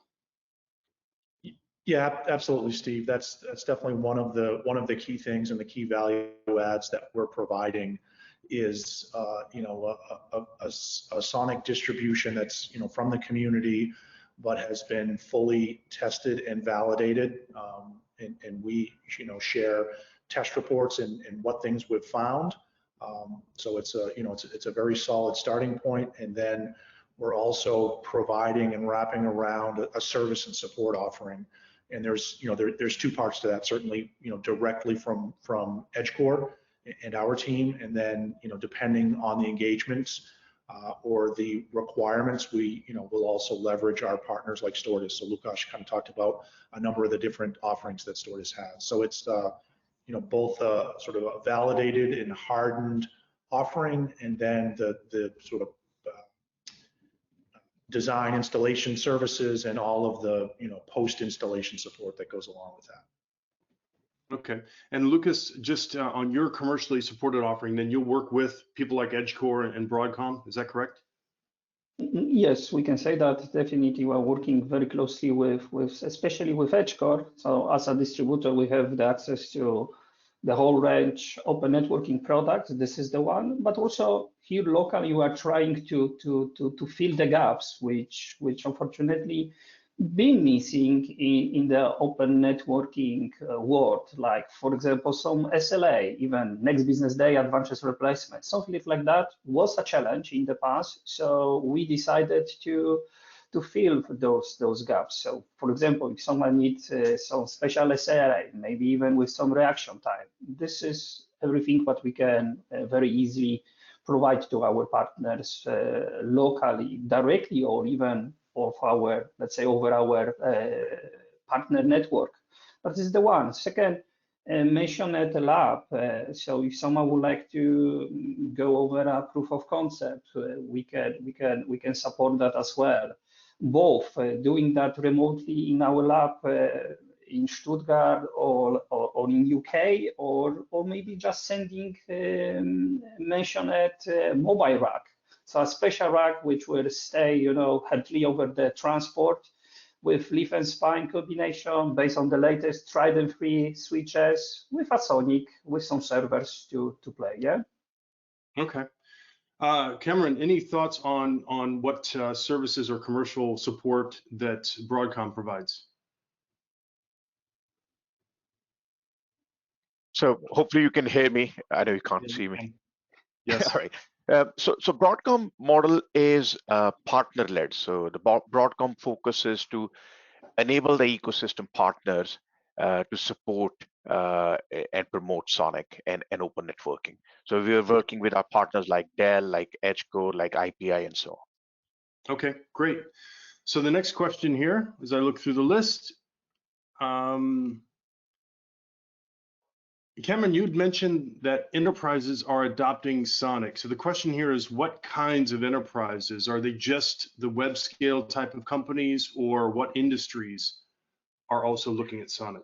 Yeah, absolutely, Steve. That's definitely one of the key things and the key value adds that we're providing is a SONiC distribution that's from the community, but has been fully tested and validated, and we share test reports and what things we've found. So it's a very solid starting point, and then we're also providing and wrapping around a service and support offering. And there's two parts to that. Certainly, directly from Edgecore and our team, and then depending on the engagements or the requirements, we will also leverage our partners like STORDIS. So Lukasz kind of talked about a number of the different offerings that STORDIS has. So it's both sort of a validated and hardened offering, and then the sort of design, installation services, and all of the post-installation support that goes along with that. Okay, and Lucas, just on your commercially supported offering, then you'll work with people like Edgecore and Broadcom, is that correct? Yes, we can say that definitely we're working very closely with especially with Edgecore. So as a distributor, we have the access to the whole range open networking products. This is the one, but also here locally, we are trying to fill the gaps, which unfortunately been missing in the open networking world. Like for example, some SLA, even next business day advances replacement, something like that was a challenge in the past. So we decided to fill those gaps. So for example, if someone needs some special SLA, maybe even with some reaction time, this is everything what we can very easily provide to our partners locally, directly, or even of our, let's say, over our partner network. But this is the one. Second, mention at the lab. So if someone would like to go over a proof of concept, we can support that as well. Both doing that remotely in our lab in Stuttgart or in UK, or maybe just sending mention at mobile rack. So a special rack which will stay, heavily over the transport with leaf and spine combination based on the latest Trident 3 switches with a SONiC, with some servers to play. Yeah. Okay. Cameron, any thoughts on what services or commercial support that Broadcom provides? So hopefully you can hear me. I know you can't see me. Yes. All right. So Broadcom model is partner-led. So the Broadcom focus is to enable the ecosystem partners to support and promote SONiC and open networking. So we are working with our partners like Dell, like Edgecore, like IPI, and so on. Okay, great. So the next question here, as I look through the list, Cameron, you'd mentioned that enterprises are adopting SONiC. So the question here is, what kinds of enterprises? Are they just the web scale type of companies, or what industries are also looking at SONiC?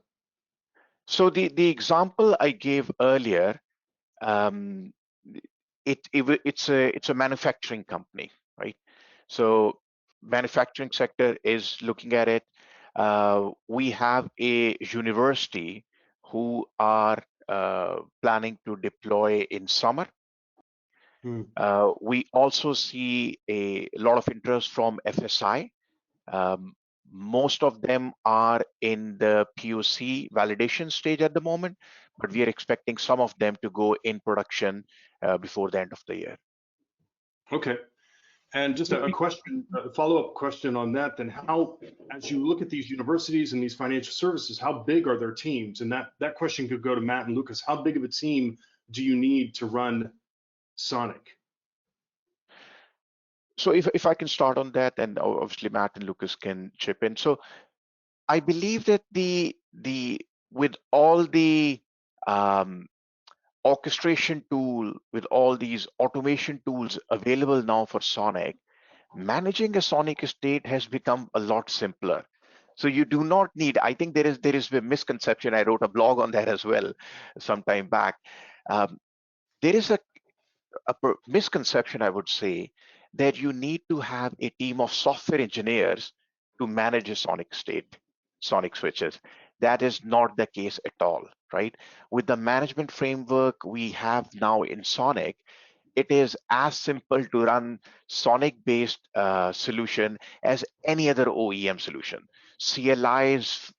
So the example I gave earlier, it's a manufacturing company, right? So manufacturing sector is looking at it. We have a university who are planning to deploy in summer. We also see a lot of interest from FSI. Most of them are in the POC validation stage at the moment, but we are expecting some of them to go in production before the end of the year. Okay. And just a question, a follow-up question on that, then how, as you look at these universities and these financial services, how big are their teams? And that question could go to Matt and Lucas. How big of a team do you need to run SONiC? So if I can start on that, and obviously Matt and Lucas can chip in. So I believe that with all the orchestration tool, with all these automation tools available now for SONiC, managing a SONiC estate has become a lot simpler. So you do not need, I think there is a misconception. I wrote a blog on that as well some time back. There is a misconception, I would say, that you need to have a team of software engineers to manage a SONiC state, SONiC switches. That is not the case at all, right? With the management framework we have now in SONiC, it is as simple to run SONiC-based solution as any other OEM solution. CLI is,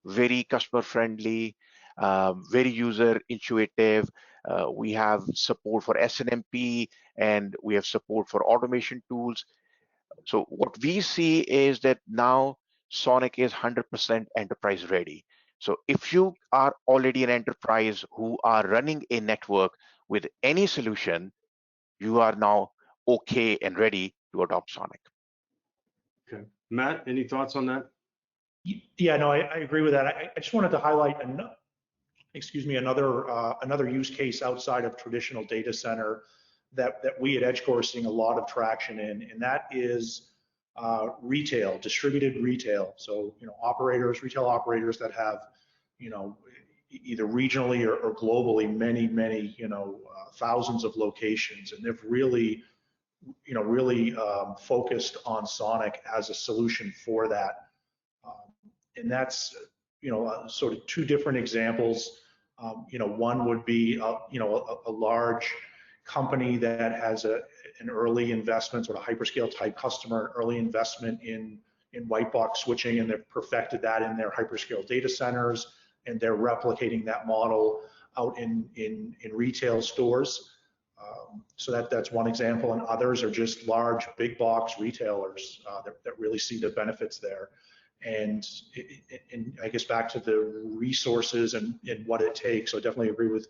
very customer-friendly, very user-intuitive. We have support for SNMP, and we have support for automation tools. So what we see is that now SONiC is 100% enterprise ready. So if you are already an enterprise who are running a network with any solution, you are now okay and ready to adopt SONiC. Okay. Matt, any thoughts on that? Yeah, no, I agree with that. I just wanted to highlight another use case outside of traditional data center that we at Edgecore are seeing a lot of traction in, and that is retail, distributed retail. So, retail operators that have, either regionally or globally, many, thousands of locations, and they've really focused on SONiC as a solution for that. And that's, sort of two different examples. One would be, a large company that has an early investment, sort of hyperscale type customer, early investment in white box switching, and they've perfected that in their hyperscale data centers, and they're replicating that model out in retail stores. So that's one example, and others are just large big box retailers that really see the benefits there. And I guess back to the resources and what it takes. So I definitely agree with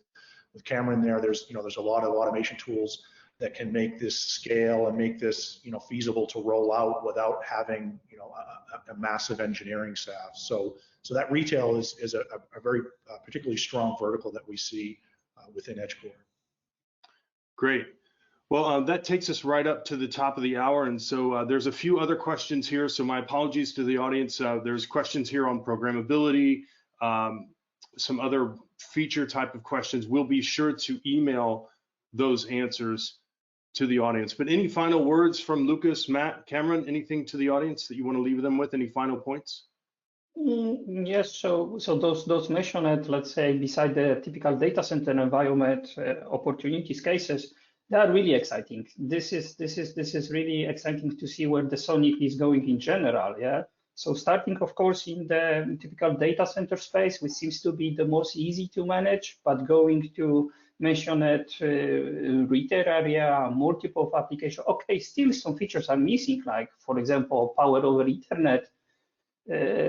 Cameron there. There's a lot of automation tools that can make this scale and make this feasible to roll out without having a massive engineering staff. So that retail is a very particularly strong vertical that we see within Edgecore. Great. Well, that takes us right up to the top of the hour, and so there's a few other questions here, so my apologies to the audience. There's questions here on programmability, some other feature type of questions. We'll be sure to email those answers to the audience. But any final words from Lucas, Matt, Cameron, anything to the audience that you want to leave them with? Any final points? Yes, so those mentioned, let's say, beside the typical data center environment opportunities cases, they are really exciting. This is really exciting to see where the SONiC is going in general. Yeah. So starting, of course, in the typical data center space, which seems to be the most easy to manage, but going to mention it retail area, multiple application. Okay, still some features are missing, like for example, power over Ethernet.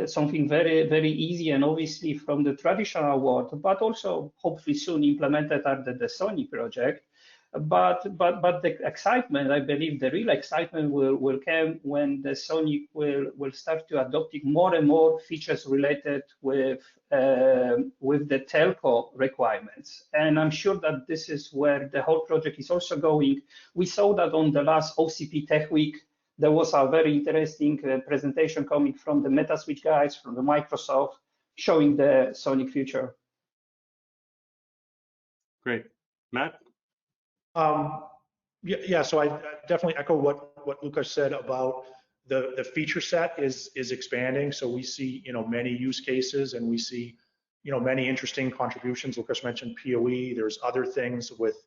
Something very, very easy and obviously from the traditional world, but also hopefully soon implemented under the SONiC project. But the excitement, I believe, the real excitement will come when the SONiC will start to adopting more and more features related with the telco requirements. And I'm sure that this is where the whole project is also going. We saw that on the last OCP Tech Week. There was a very interesting presentation coming from the Metaswitch guys, from the Microsoft, showing the SONiC future. Great. Matt? Yeah, so I definitely echo what Lucas said about the feature set is expanding. So we see, many use cases, and we see, many interesting contributions. Lucas mentioned PoE. There's other things with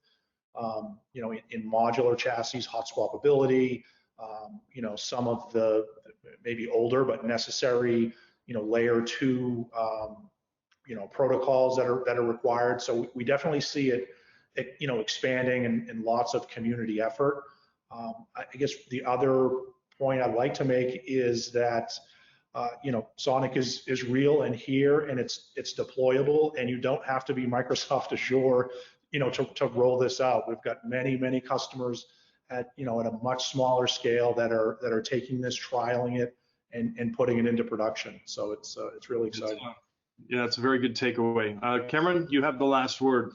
in modular chassis, hot swappability, some of the maybe older but necessary, layer 2, protocols that are required. So we definitely see it expanding and lots of community effort. I guess the other point I'd like to make is that SONiC is real and here, and it's deployable, and you don't have to be Microsoft Azure, to roll this out. We've got many customers at a much smaller scale that are taking this, trialing it, and putting it into production. So it's really exciting. Yeah, it's a very good takeaway. Cameron, you have the last word.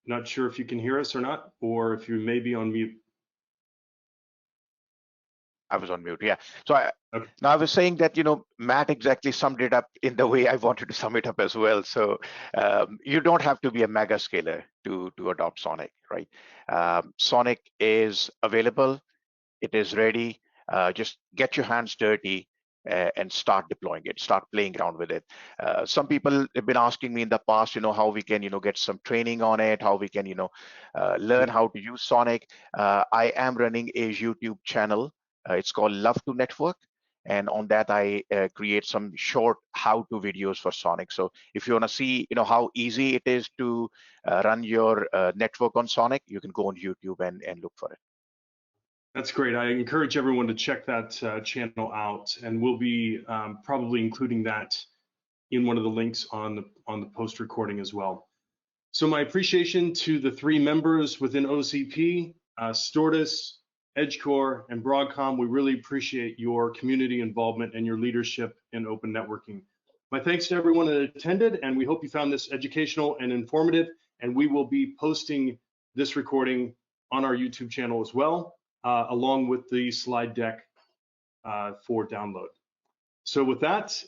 Not sure if you can hear us or not, or if you may be on mute. I was on mute, yeah. So now I was saying that, Matt exactly summed it up in the way I wanted to sum it up as well. So you don't have to be a mega scaler to adopt SONiC, right? SONiC is available. It is ready. Just get your hands dirty and start deploying it, start playing around with it. Some people have been asking me in the past, how we can, get some training on it, how we can, learn how to use SONiC. I am running a YouTube channel. It's called Love to Network. And on that, I create some short how-to videos for SONiC. So if you want to see, how easy it is to run your network on SONiC, you can go on YouTube and look for it. That's great. I encourage everyone to check that channel out, and we'll be probably including that in one of the links on the post recording as well. So my appreciation to the 3 members within OCP, STORDIS, Edgecore, and Broadcom. We really appreciate your community involvement and your leadership in open networking. My thanks to everyone that attended, and we hope you found this educational and informative, and we will be posting this recording on our YouTube channel as well, along with the slide deck for download. So with that,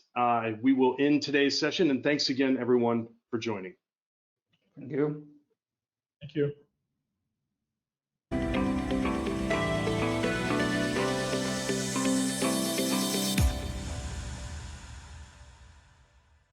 we will end today's session, and thanks again, everyone, for joining. Thank you. Thank you.